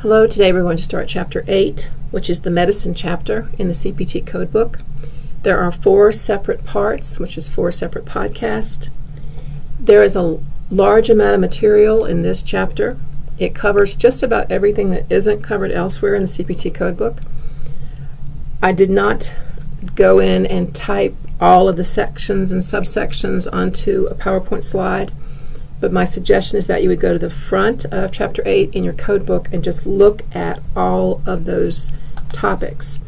Hello, today we're going to start Chapter 8, which is the medicine chapter in the CPT codebook. There are 4 separate parts, which is 4 separate podcasts. There is a large amount of material in this chapter. It covers just about everything that isn't covered elsewhere in the CPT codebook. I did not go in and type all of the sections and subsections onto a PowerPoint slide, but my suggestion is that you would go to the front of Chapter 8 in your codebook and just look at all of those topics.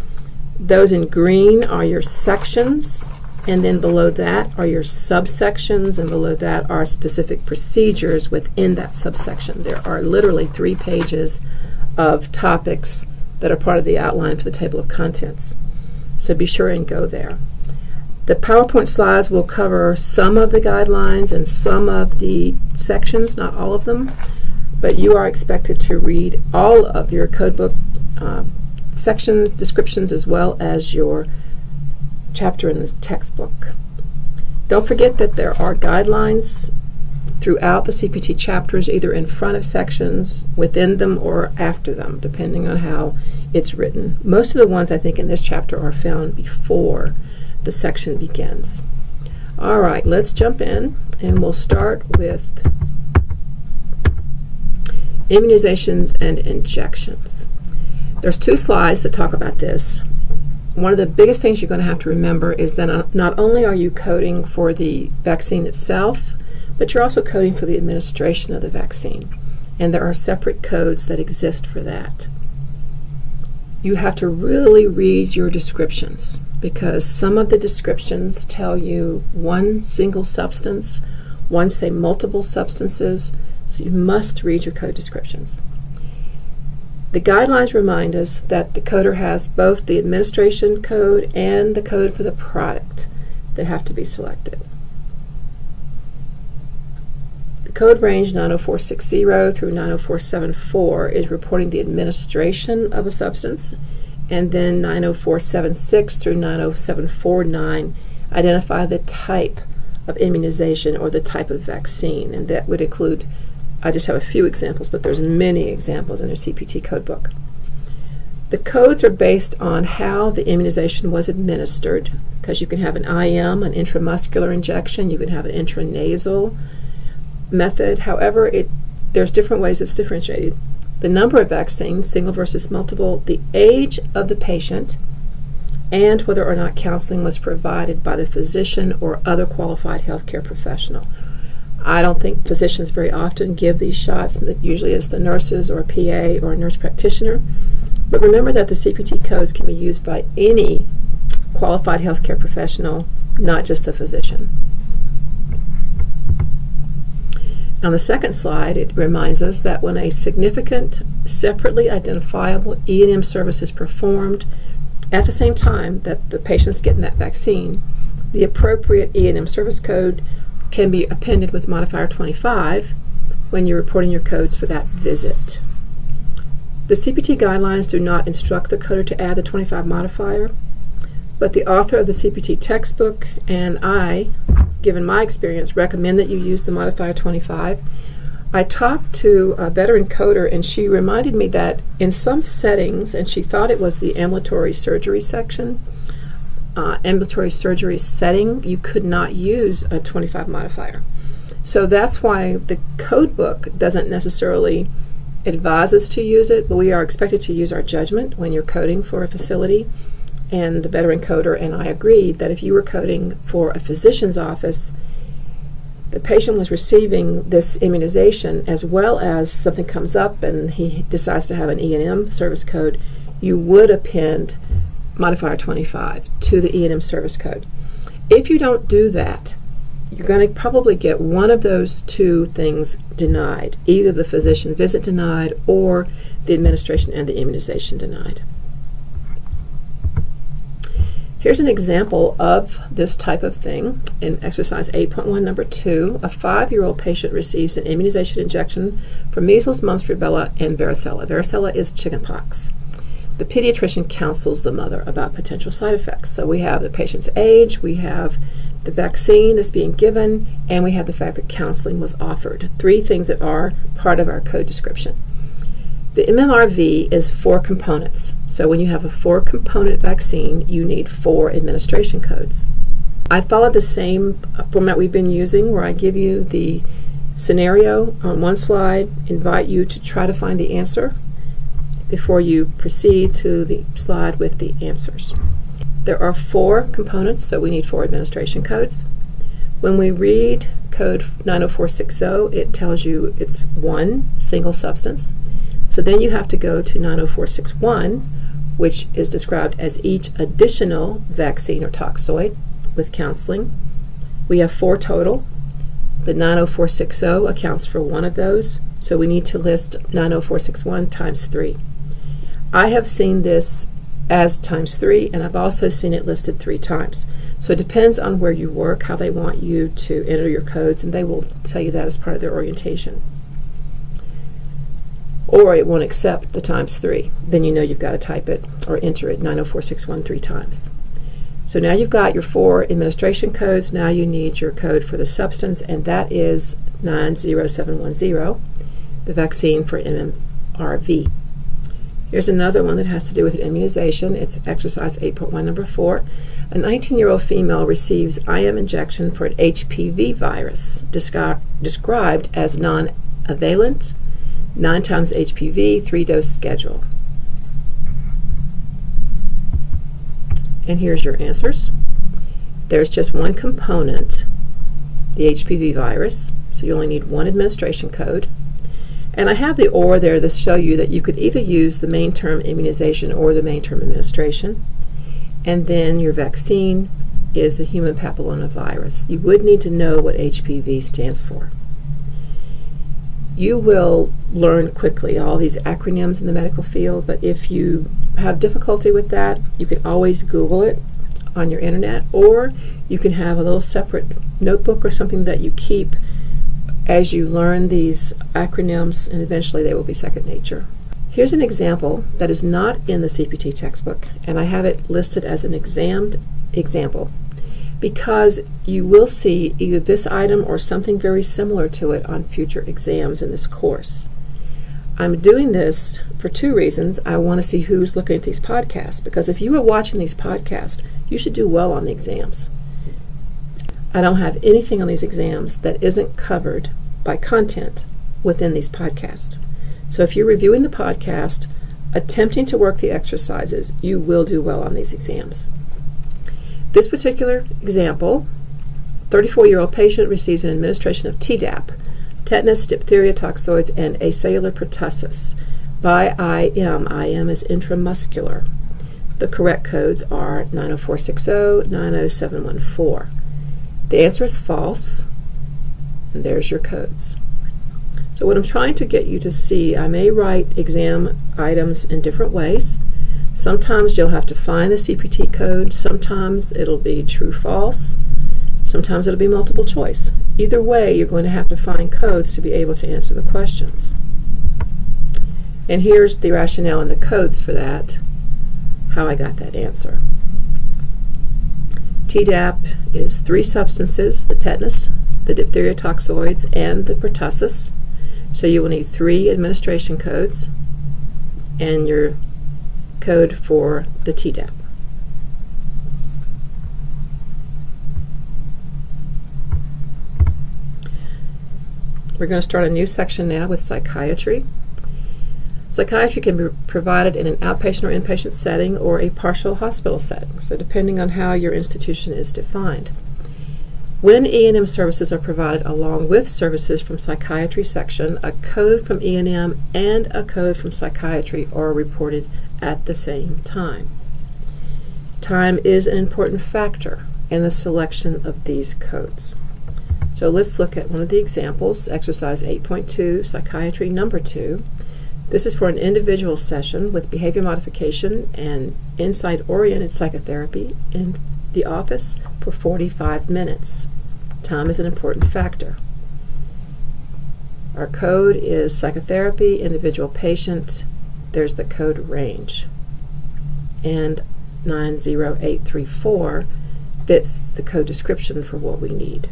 Those in green are your sections, and then below that are your subsections, and below that are specific procedures within that subsection. There are literally 3 pages of topics that are part of the outline for the table of contents. So be sure and go there. The PowerPoint slides will cover some of the guidelines and some of the sections, not all of them, but you are expected to read all of your codebook sections, descriptions, as well as your chapter in this textbook. Don't forget that there are guidelines throughout the CPT chapters, either in front of sections, within them, or after them, depending on how it's written. Most of the ones I think in this chapter are found before the section begins. All right, let's jump in, and we'll start with immunizations and injections. There's 2 slides that talk about this. One of the biggest things you're going to have to remember is that not only are you coding for the vaccine itself, but you're also coding for the administration of the vaccine, and there are separate codes that exist for that. You have to really read your descriptions, because some of the descriptions tell you one single substance, one say multiple substances, so you must read your code descriptions. The guidelines remind us that the coder has both the administration code and the code for the product that have to be selected. The code range 90460 through 90474 is reporting the administration of a substance, and then 90476 through 90749 identify the type of immunization or the type of vaccine, and that would include, I just have a few examples, but there's many examples in your CPT codebook. The codes are based on how the immunization was administered, because you can have an IM, an intramuscular injection, you can have an intranasal method. However, there's different ways it's differentiated. The number of vaccines, single versus multiple, the age of the patient, and whether or not counseling was provided by the physician or other qualified healthcare professional. I don't think physicians very often give these shots. Usually it's the nurses or a PA or a nurse practitioner. But remember that the CPT codes can be used by any qualified healthcare professional, not just the physician. On the second slide, it reminds us that when a significant, separately identifiable E&M service is performed at the same time that the patient's getting that vaccine, the appropriate E&M service code can be appended with modifier 25 when you're reporting your codes for that visit. The CPT guidelines do not instruct the coder to add the 25 modifier, but the author of the CPT textbook and I, given my experience, recommend that you use the modifier 25. I talked to a veteran coder, and she reminded me that in some settings, and she thought it was the ambulatory surgery section, ambulatory surgery setting, you could not use a 25 modifier. So that's why the code book doesn't necessarily advise us to use it, but we are expected to use our judgment when you're coding for a facility. And the veteran coder and I agreed that if you were coding for a physician's office, the patient was receiving this immunization, as well as something comes up and he decides to have an E&M service code, you would append modifier 25 to the E&M service code. If you don't do that, you're going to probably get one of those 2 things denied, either the physician visit denied or the administration and the immunization denied. Here's an example of this type of thing in exercise 8.1 number 2. A 5-year-old patient receives an immunization injection for measles, mumps, rubella, and varicella. Varicella is chickenpox. The pediatrician counsels the mother about potential side effects. So we have the patient's age, we have the vaccine that's being given, and we have the fact that counseling was offered. 3 things that are part of our code description. The MMRV is 4 components. So when you have a 4-component vaccine, you need 4 administration codes. I follow the same format we've been using, where I give you the scenario on one slide, invite you to try to find the answer before you proceed to the slide with the answers. There are 4 components, so we need 4 administration codes. When we read code 90460, it tells you it's 1 single substance. So then you have to go to 90461, which is described as each additional vaccine or toxoid with counseling. We have 4 total. The 90460 accounts for 1 of those, so we need to list 90461 times 3. I have seen this as times 3, and I've also seen it listed 3 times. So it depends on where you work, how they want you to enter your codes, and they will tell you that as part of their orientation. Or it won't accept the times 3. Then you know you've got to type it or enter it 90461 3 times. So now you've got your 4 administration codes. Now you need your code for the substance, and that is 90710, the vaccine for MMRV. Here's another one that has to do with immunization. It's exercise 8.1, number 4. A 19-year-old female receives IM injection for an HPV virus, described as non-avalent, 9 times HPV, 3-dose schedule. And here's your answers. There's just 1 component, the HPV virus, so you only need 1 administration code. And I have the or there to show you that you could either use the main term immunization or the main term administration. And then your vaccine is the human papillomavirus. You would need to know what HPV stands for. You will learn quickly all these acronyms in the medical field, but if you have difficulty with that, you can always Google it on your internet, or you can have a little separate notebook or something that you keep as you learn these acronyms, and eventually they will be second nature. Here's an example that is not in the CPT textbook, and I have it listed as an example because you will see either this item or something very similar to it on future exams in this course. I'm doing this for 2 reasons. I want to see who's looking at these podcasts, because if you are watching these podcasts, you should do well on the exams. I don't have anything on these exams that isn't covered by content within these podcasts. So if you're reviewing the podcast, attempting to work the exercises, you will do well on these exams. This particular example, 34-year-old patient receives an administration of Tdap, tetanus, diphtheria, toxoids, and acellular pertussis by IM. IM is intramuscular. The correct codes are 90460, 90714. The answer is false, and there's your codes. So what I'm trying to get you to see, I may write exam items in different ways. Sometimes you'll have to find the CPT code. Sometimes it'll be true, false. Sometimes it'll be multiple choice. Either way, you're going to have to find codes to be able to answer the questions. And here's the rationale and the codes for that, how I got that answer. Tdap is 3 substances, the tetanus, the diphtheria toxoids, and the pertussis. So you will need 3 administration codes and your code for the Tdap. We're going to start a new section now with psychiatry. Psychiatry can be provided in an outpatient or inpatient setting or a partial hospital setting, so depending on how your institution is defined. When E&M services are provided along with services from psychiatry section, a code from E&M and a code from psychiatry are reported at the same time. Time is an important factor in the selection of these codes. So let's look at one of the examples, exercise 8.2, psychiatry number 2. This is for an individual session with behavior modification and insight-oriented psychotherapy in the office for 45 minutes. Time is an important factor. Our code is psychotherapy, individual patient. There's the code range. And 90834 fits the code description for what we need.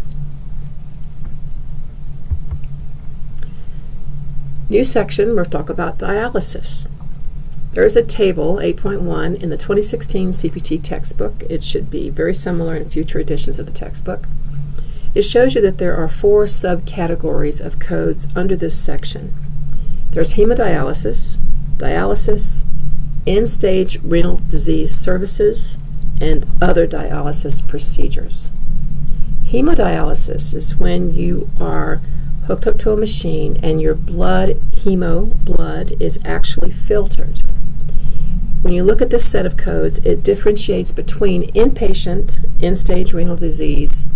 New section, we'll talk about dialysis. There is a table, 8.1, in the 2016 CPT textbook. It should be very similar in future editions of the textbook. It shows you that there are 4 subcategories of codes under this section. There's hemodialysis, dialysis, end-stage renal disease services, and other dialysis procedures. Hemodialysis is when you are hooked up to a machine and your blood is actually filtered. When you look at this set of codes, it differentiates between inpatient end-stage renal disease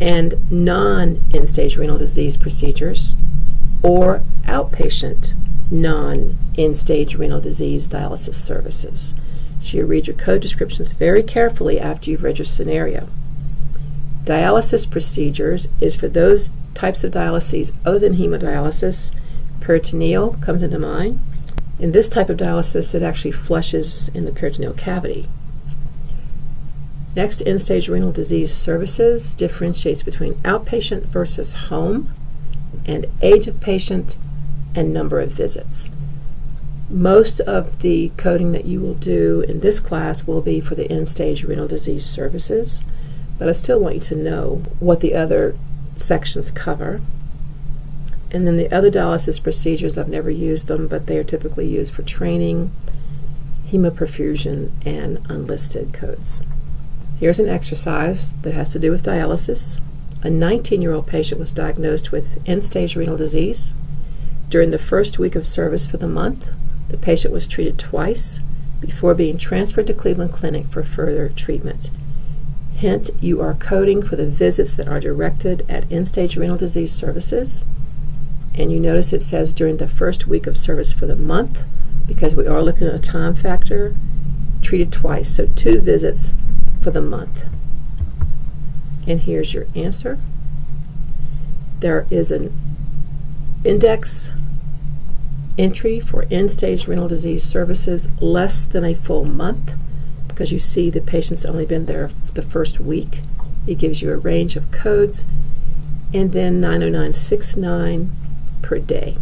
and non-end-stage renal disease procedures, or outpatient non-end-stage renal disease dialysis services. So you read your code descriptions very carefully after you've read your scenario. Dialysis procedures is for those types of dialyses other than hemodialysis. Peritoneal comes into mind. In this type of dialysis, it actually flushes in the peritoneal cavity. Next, end-stage renal disease services differentiates between outpatient versus home, and age of patient and number of visits. Most of the coding that you will do in this class will be for the end-stage renal disease services, but I still want you to know what the other sections cover. And then the other dialysis procedures, I've never used them, but they are typically used for training, hemoperfusion, and unlisted codes. Here's an exercise that has to do with dialysis. A 19-year-old patient was diagnosed with end-stage renal disease. During the first week of service for the month, the patient was treated twice before being transferred to Cleveland Clinic for further treatment. Hint, you are coding for the visits that are directed at end-stage renal disease services. And you notice it says during the first week of service for the month, because we are looking at a time factor, treated twice, so 2 visits for the month. And here's your answer. There is an index entry for end-stage renal disease services less than a full month, because you see the patient's only been there for the first week. It gives you a range of codes, and then 90969 per day.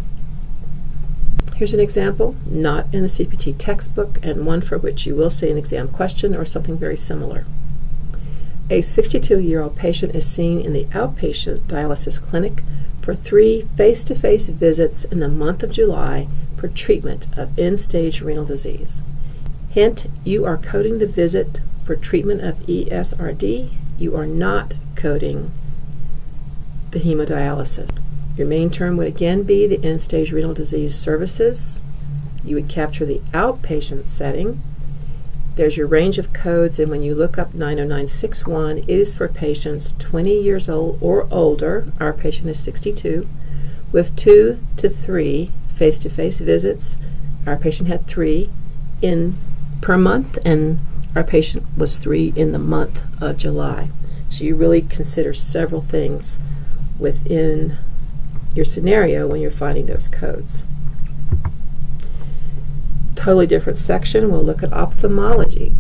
Here's an example, not in the CPT textbook, and one for which you will see an exam question or something very similar. A 62-year-old patient is seen in the outpatient dialysis clinic for 3 face-to-face visits in the month of July for treatment of end-stage renal disease. Hint, you are coding the visit for treatment of ESRD. You are not coding the hemodialysis. Your main term would again be the end-stage renal disease services. You would capture the outpatient setting. There's your range of codes, and when you look up 90961, it is for patients 20 years old or older. Our patient is 62, with 2 to 3 face-to-face visits. Our patient had 3 per month, and our patient was 3 in the month of July. So you really consider several things within your scenario when you're finding those codes. Totally different section, we'll look at ophthalmology.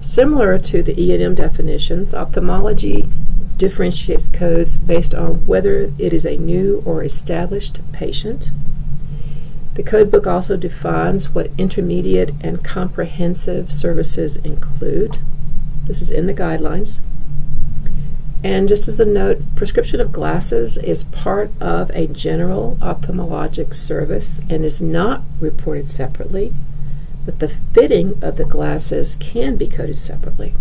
Similar to the E&M definitions, ophthalmology differentiates codes based on whether it is a new or established patient. The code book also defines what intermediate and comprehensive services include. This is in the guidelines. And just as a note, prescription of glasses is part of a general ophthalmologic service and is not reported separately, but the fitting of the glasses can be coded separately.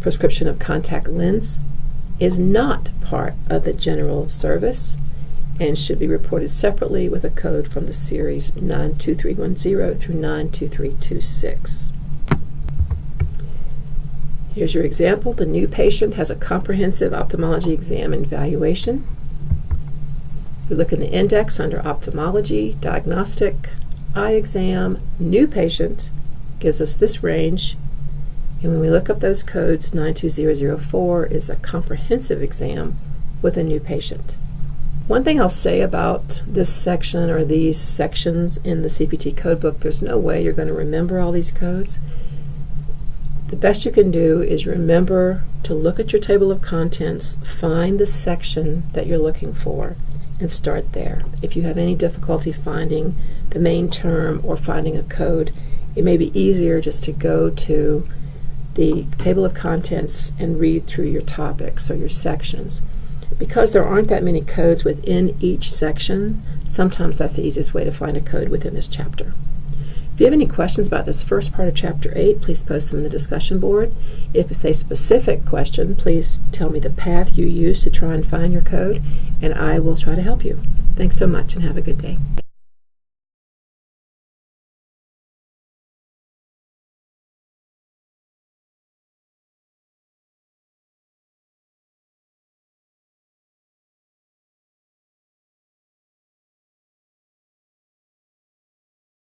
Prescription of contact lens is not part of the general service and should be reported separately with a code from the series 92310 through 92326. Here's your example. The new patient has a comprehensive ophthalmology exam and evaluation. We look in the index under ophthalmology, diagnostic, eye exam, new patient gives us this range. And when we look up those codes, 92004 is a comprehensive exam with a new patient. One thing I'll say about this section or these sections in the CPT codebook, there's no way you're going to remember all these codes. The best you can do is remember to look at your table of contents, find the section that you're looking for, and start there. If you have any difficulty finding the main term or finding a code, it may be easier just to go to the table of contents and read through your topics or your sections. Because there aren't that many codes within each section, sometimes that's the easiest way to find a code within this chapter. If you have any questions about this first part of Chapter 8, please post them in the discussion board. If it's a specific question, please tell me the path you use to try and find your code, and I will try to help you. Thanks so much and have a good day.